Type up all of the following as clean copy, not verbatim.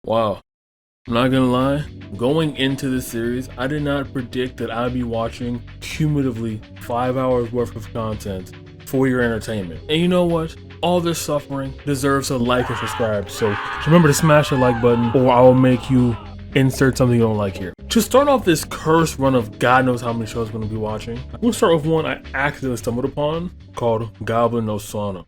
Wow. I'm not gonna lie, going into this series, I did not predict that I'd be watching cumulatively 5 hours worth of content for your entertainment. And you know what? All this suffering deserves a like and subscribe. So remember to smash the like button or I will make you insert something you don't like here. To start off this cursed run of God knows how many shows I'm gonna be watching, we'll start with one I accidentally stumbled upon called Goblin No Suana.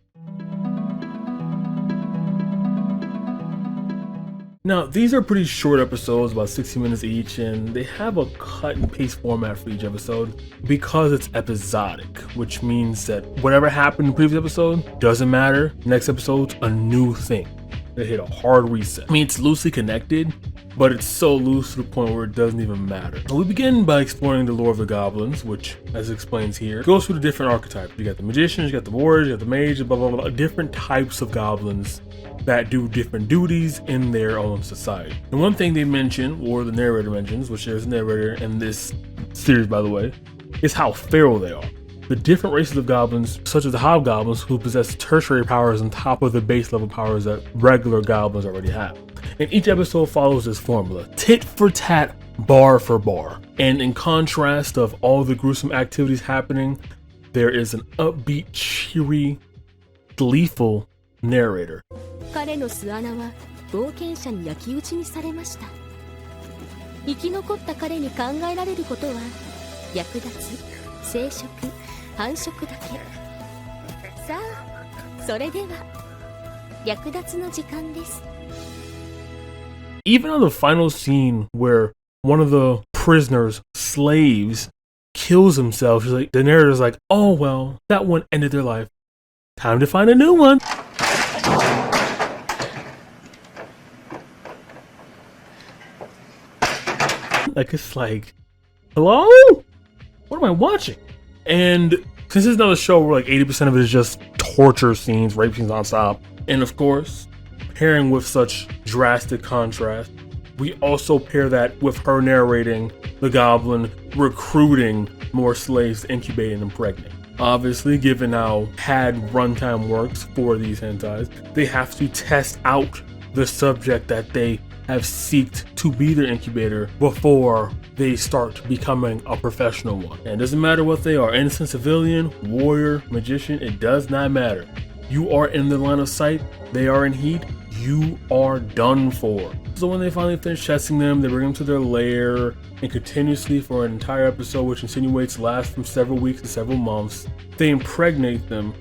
Now, these are pretty short episodes, about 60 minutes each, and they have a cut and paste format for each episode because it's episodic, which means that whatever happened in the previous episode doesn't matter. Next episode's a new thing. They hit a hard reset. I mean, it's loosely connected, but it's so loose to the point where it doesn't even matter. So we begin by exploring the lore of the goblins, which, as it explains here, goes through the different archetypes. You got the magicians, you got the warriors, you got the mages, blah, blah, blah, different types of goblins that do different duties in their own society. And one thing they mention, or the narrator mentions, which there's a narrator in this series by the way, is how feral they are. The different races of goblins, such as the hobgoblins, who possess tertiary powers on top of the base level powers that regular goblins already have. And each episode follows this formula, tit for tat, bar for bar. And in contrast of all the gruesome activities happening, there is an upbeat, cheery, gleeful narrator. 彼の巣穴は冒険者に焼き討ちにされました。生き残った彼に考えられることは略奪、生殖、繁殖だけ。さあ、それでは略奪の時間です。 Even on the final scene where one of the prisoners, slaves, kills himself, she's like, the narrator's like, oh well, that one ended their life. Time to find a new one. Like, it's like, hello? What am I watching? And since it's another show where like 80% of it is just torture scenes, rape scenes nonstop, and of course, pairing with such drastic contrast, we also pair that with her narrating the goblin recruiting more slaves to incubate and impregnate. Obviously, given how pad runtime works for these hentais, they have to test out the subject that they have seeked to be their incubator before they start becoming a professional one. And it doesn't matter what they are, innocent civilian, warrior, magician, it does not matter. You are in the line of sight, they are in heat, you are done for. So when they finally finish testing them, they bring them to their lair and continuously for an entire episode, which insinuates lasts from several weeks to several months, they impregnate them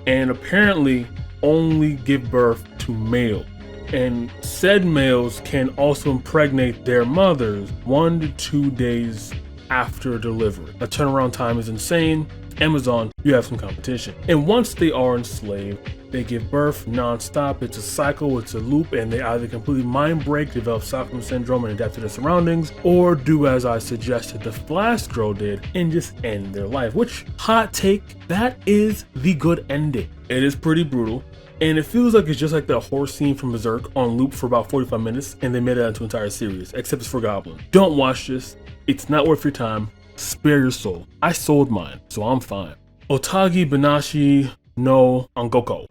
and apparently only give birth to males. And said males can also impregnate their mothers 1 to 2 days after delivery. The turnaround time is insane. Amazon, you have some competition. And once they are enslaved, they give birth non-stop. It's a cycle, it's a loop, and they either completely mind break, develop Stockholm syndrome and adapt to their surroundings, or do as I suggested the last girl did and just end their life. Which, hot take, that is the good ending. It is pretty brutal. And it feels like it's just like the horse scene from Berserk on loop for about 45 minutes and they made it into an entire series, except it's for Goblin. Don't watch this. It's not worth your time. Spare your soul. I sold mine, so I'm fine. Otogibanashi No Onigokko.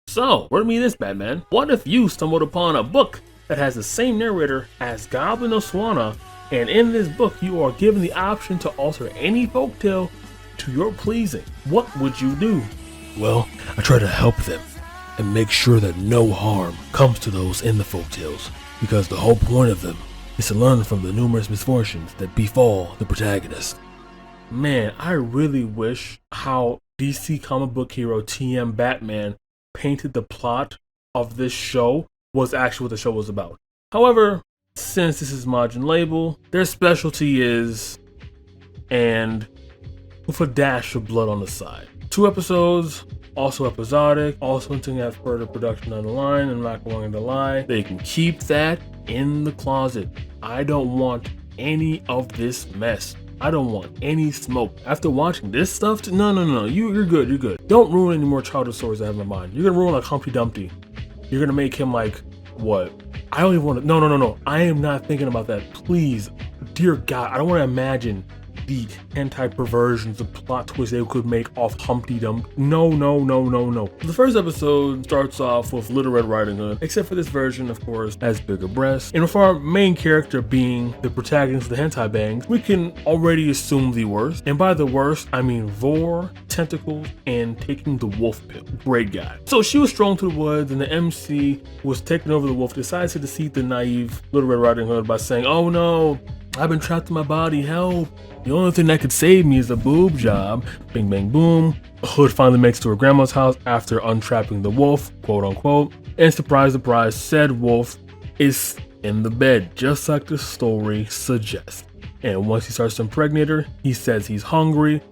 So, word me this, Batman. What if you stumbled upon a book that has the same narrator as Goblin No Suana, and in this book you are given the option to alter any folktale to your pleasing? What would you do? Well, I try to help them and make sure that no harm comes to those in the folktales, because the whole point of them is to learn from the numerous misfortunes that befall the protagonist. Man, I really wish how DC comic book hero TM Batman painted the plot of this show was actually what the show was about. However, since this is Majin label, their specialty is, and with a dash of blood on the side. 2 episodes, also episodic, also hinting at further production down the line. I'm not going to lie. They can keep that in the closet. I don't want any of this mess. I don't want any smoke. After watching this stuff, no. You're good. Don't ruin any more childhood stories I have in my mind. You're gonna ruin like Humpty Dumpty. You're gonna make him like, what? I don't even want to, no. I am not thinking about that. Please, dear God, I don't want to imagine the hentai-perversions, the plot twists they could make off Humpty Dumpty. No. The first episode starts off with Little Red Riding Hood, except for this version, of course, has bigger breasts. And with our main character being the protagonist of the hentai bangs, we can already assume the worst. And by the worst, I mean vor, tentacles, and taking the wolf pill. Great guy. So she was thrown to the woods, and the MC was taking over the wolf, decides to deceive the naive Little Red Riding Hood by saying, "Oh no, I've been trapped in my body, help. The only thing that could save me is a boob job." Bing bang boom. Hood finally makes it to her grandma's house after untrapping the wolf, quote unquote. And surprise, said wolf is in the bed, just like the story suggests. And once he starts to impregnate her, he says he's hungry.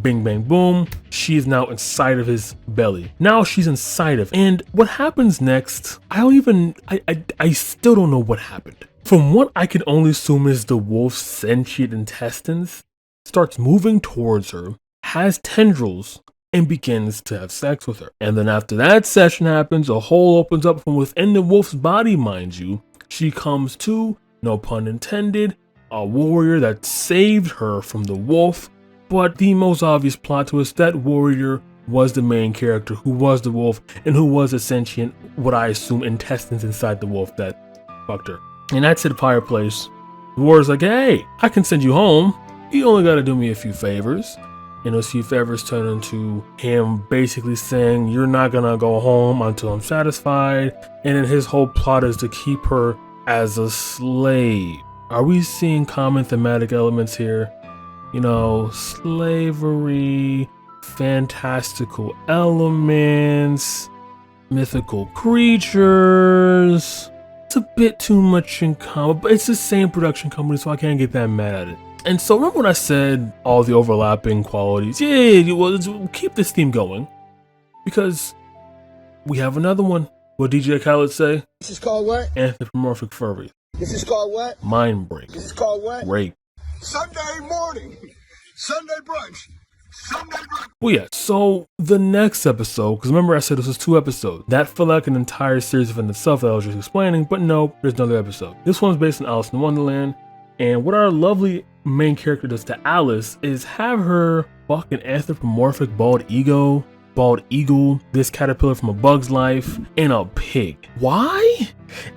Bing bang boom, she's now inside of his belly. Now she's inside of, and what happens next, I still don't know what happened. From what I can only assume is the wolf's sentient intestines starts moving towards her, has tendrils, and begins to have sex with her. And then after that session happens, a hole opens up from within the wolf's body, mind you. She comes to, no pun intended, a warrior that saved her from the wolf. But the most obvious plot twist, that warrior was the main character, who was the wolf, and who was a sentient, what I assume, intestines inside the wolf that fucked her. And that's at the fireplace. The warrior's like, "Hey, I can send you home. You only gotta do me a few favors." And those few favors turn into him basically saying, "You're not gonna go home until I'm satisfied." And then his whole plot is to keep her as a slave. Are we seeing common thematic elements here? You know, slavery, fantastical elements, mythical creatures. It's a bit too much in common, but it's the same production company, so I can't get that mad at it. And so remember when I said all the overlapping qualities? Yeah, well, let's keep this theme going, because we have another one. What DJ Khaled say? This is called what? Anthropomorphic furries. This is called what? Mind break. This is called what? Rape. Sunday morning. Sunday brunch. Sunday brunch. Well, yeah, so the next episode, because remember I said this was 2 episodes. That felt like an entire series within itself that I was just explaining, but no, there's another episode. This one's based on Alice in Wonderland, and what our lovely main character does to Alice is have her fucking anthropomorphic bald eagle, this caterpillar from A Bug's Life, and a pig. Why?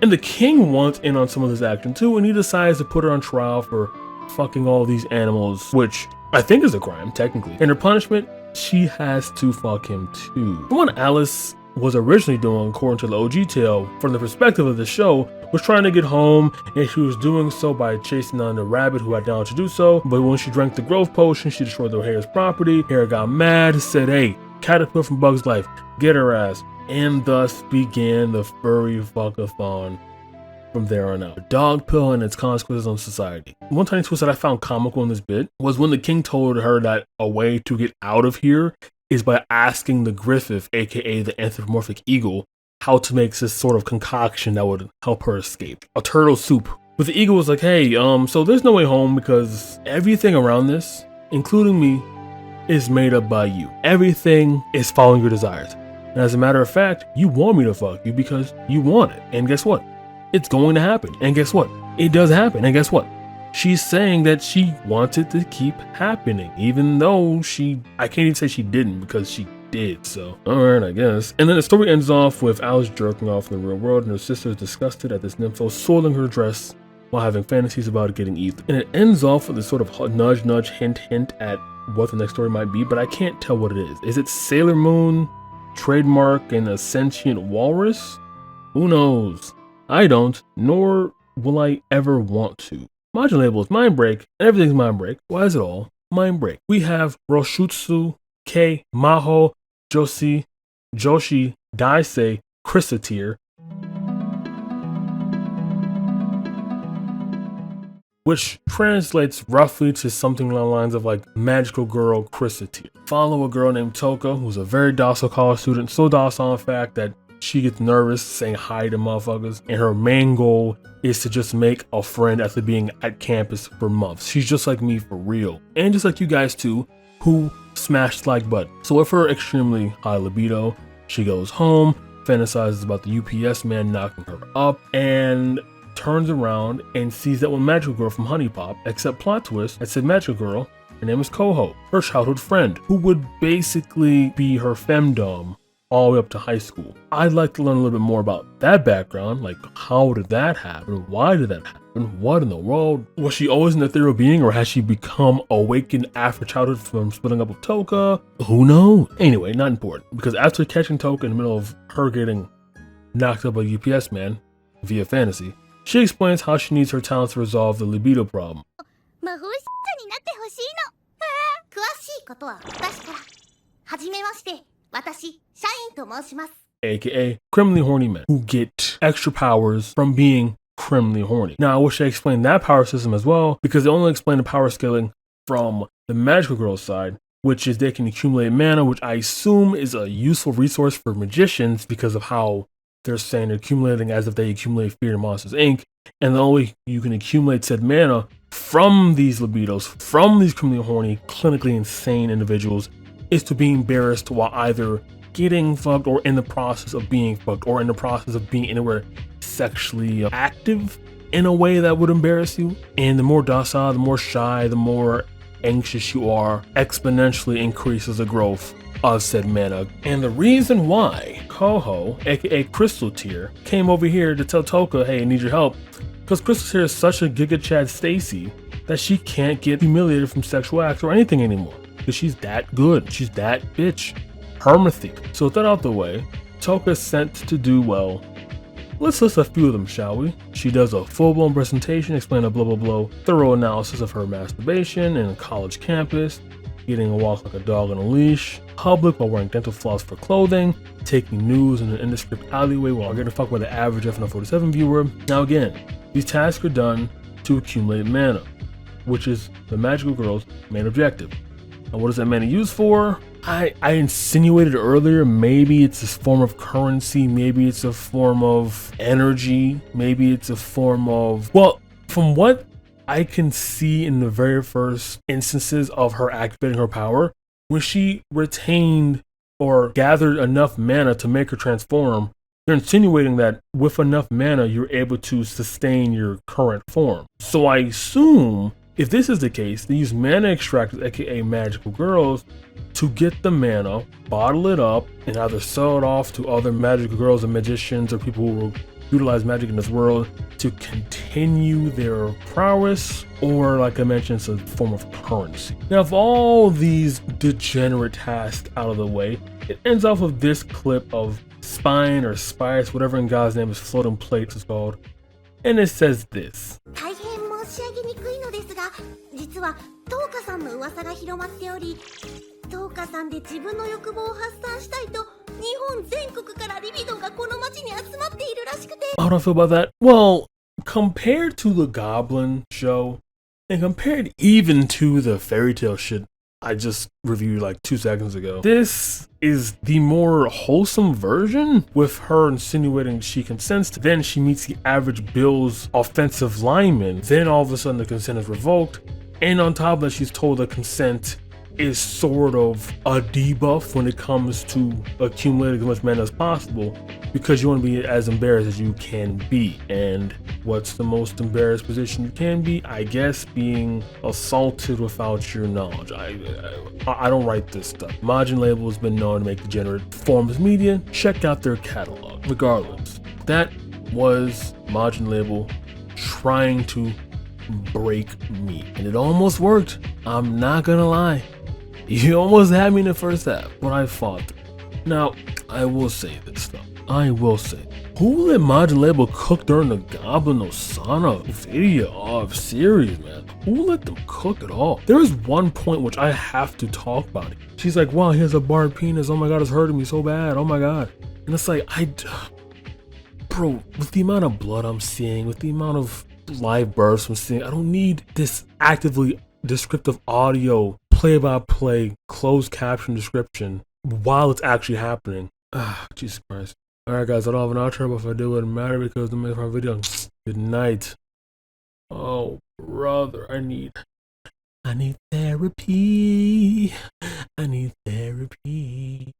And the king wants in on some of this action too, and he decides to put her on trial for fucking all these animals, which I think is a crime, technically. And her punishment, she has to fuck him too. The one Alice was originally doing, according to the OG tale, from the perspective of the show, was trying to get home, and she was doing so by chasing down the rabbit who had knowledge to do so. But when she drank the growth potion, she destroyed the hare's property. Hare got mad, said, "Hey, caterpillar from Bug's Life, get her ass." And thus began the furry fuckathon from there on out. The dog pill and its consequences on society. One tiny twist that I found comical in this bit was when the king told her that a way to get out of here is by asking the Griffith, aka the anthropomorphic eagle, how to make this sort of concoction that would help her escape. A turtle soup. But the eagle was like, "Hey, so there's no way home because everything around this, including me, is made up by you. Everything is following your desires. And as a matter of fact, you want me to fuck you because you want it. And guess what? It's going to happen. And guess what? It does happen. And guess what? She's saying that she wants it to keep happening, even though I can't even say she didn't because she did, so alright, I guess. And then the story ends off with Alice jerking off in the real world and her sister is disgusted at this nympho soiling her dress while having fantasies about getting eaten. And it ends off with this sort of nudge, hint at what the next story might be, but I can't tell what it is. Is it Sailor Moon, trademark, and a sentient walrus? Who knows? I don't, nor will I ever want to. Majin label is mind break, and everything's mind break. Why is it all mind break? We have Roshutsu, K, Mahou, Joshi, Daisei, Crystear, which translates roughly to something along the lines of like magical girl Crystear. Follow a girl named Toka, who's a very docile college student, so docile in fact that she gets nervous saying hi to motherfuckers, and her main goal is to just make a friend after being at campus for months. She's just like me for real, and just like you guys too, who smashed the like button. So with her extremely high libido, she goes home, fantasizes about the UPS man knocking her up, and turns around and sees that one magical girl from Honey Pop, except plot twist, that said magical girl Her name is Koho, her childhood friend, who would basically be her femdom all the way up to high school. I'd like to learn a little bit more about that background, like how did that happen? Why did that happen? What in the world? Was she always an ethereal being, or has she become awakened after childhood from splitting up with Toka? Who knows? Anyway, not important, because after catching Toka in the middle of her getting knocked up by a UPS man via fantasy, she explains how she needs her talents to resolve the libido problem. 魔法使者になってほしいの。詳しいことは私から。はじめまして、私、社員と申します。 AKA criminally horny men who get extra powers from being criminally horny. Now, I wish I explained that power system as well, because they only explain the power scaling from the magical girl side, which is they can accumulate mana, which I assume is a useful resource for magicians because of how they're saying they're accumulating as if they accumulate Fear Monsters Inc. And the only way you can accumulate said mana from these libidos, from these criminally horny, clinically insane individuals, is to be embarrassed while either getting fucked or in the process of being fucked or in the process of being anywhere sexually active in a way that would embarrass you. And the more docile, the more shy, the more anxious you are, exponentially increases the growth of said mana. And the reason why Koho, aka Crystear, came over here to tell Toka, hey, I need your help, because Crystear is such a Giga Chad Stacy that she can't get humiliated from sexual acts or anything anymore, because she's that good, she's that bitch. Hermathy. So with that out the way, Toka is sent to do, well, let's list a few of them, shall we? She does a full-blown presentation explaining a blah blah blah thorough analysis of her masturbation in a college campus, getting a walk like a dog on a leash, public while wearing dental floss for clothing, taking news in an indescript alleyway while getting fucked by the average FNF47 viewer. Now again, these tasks are done to accumulate mana, which is the magical girl's main objective. And what is that mana used for? I insinuated earlier, maybe it's a form of currency, maybe it's a form of energy, maybe it's a form of, well, from what I can see in the very first instances of her activating her power, when she retained or gathered enough mana to make her transform, they're insinuating that with enough mana, you're able to sustain your current form. So I assume if this is the case, they use mana extractors, aka magical girls, to get the mana, bottle it up, and either sell it off to other magical girls and magicians or people who will utilize magic in this world to continue their prowess, or like I mentioned, it's a form of currency. Now, if all these degenerate tasks out of the way, it ends off with this clip of Spine or Spice, whatever in God's name is floating plates is called, and it says this. 大変申し上げにくいのですが、実はトーカさんの噂が広まっており、トーカさんで自分の欲望を発散したいと日本全国からリビドがこの町に集まっているらしくて。How do I feel about that? Well, compared to the Goblin show, and compared even to the fairy tale shit I just reviewed like 2 seconds ago, this is the more wholesome version, with her insinuating she consents. Then she meets the average Bill's offensive lineman. Then all of a sudden the consent is revoked. And on top of that, she's told that consent is sort of a debuff when it comes to accumulating as much mana as possible, because you want to be as embarrassed as you can be. And what's the most embarrassed position you can be? I guess being assaulted without your knowledge. I don't write this stuff. Majin Label has been known to make degenerate forms media. Check out their catalog. Regardless, that was Majin Label trying to break me, and it almost worked. I'm not gonna lie. You almost had me in the first half, but I fought through. Now, I will say this though. I will say, who let Majin Label cook during the Goblin No Suana video? Oh, serious, man. Who let them cook at all? There is one point which I have to talk about it. She's like, wow, he has a barred penis. Oh my god, it's hurting me so bad. Oh my god. And it's like, bro, with the amount of blood I'm seeing, with the amount of live births I'm seeing, I don't need this actively descriptive audio play-by-play closed caption description while it's actually happening. Jesus Christ. Alright guys, I don't have an outro, but if I do, it wouldn't matter because the make my video. Good night. Oh brother, I need therapy. I need therapy.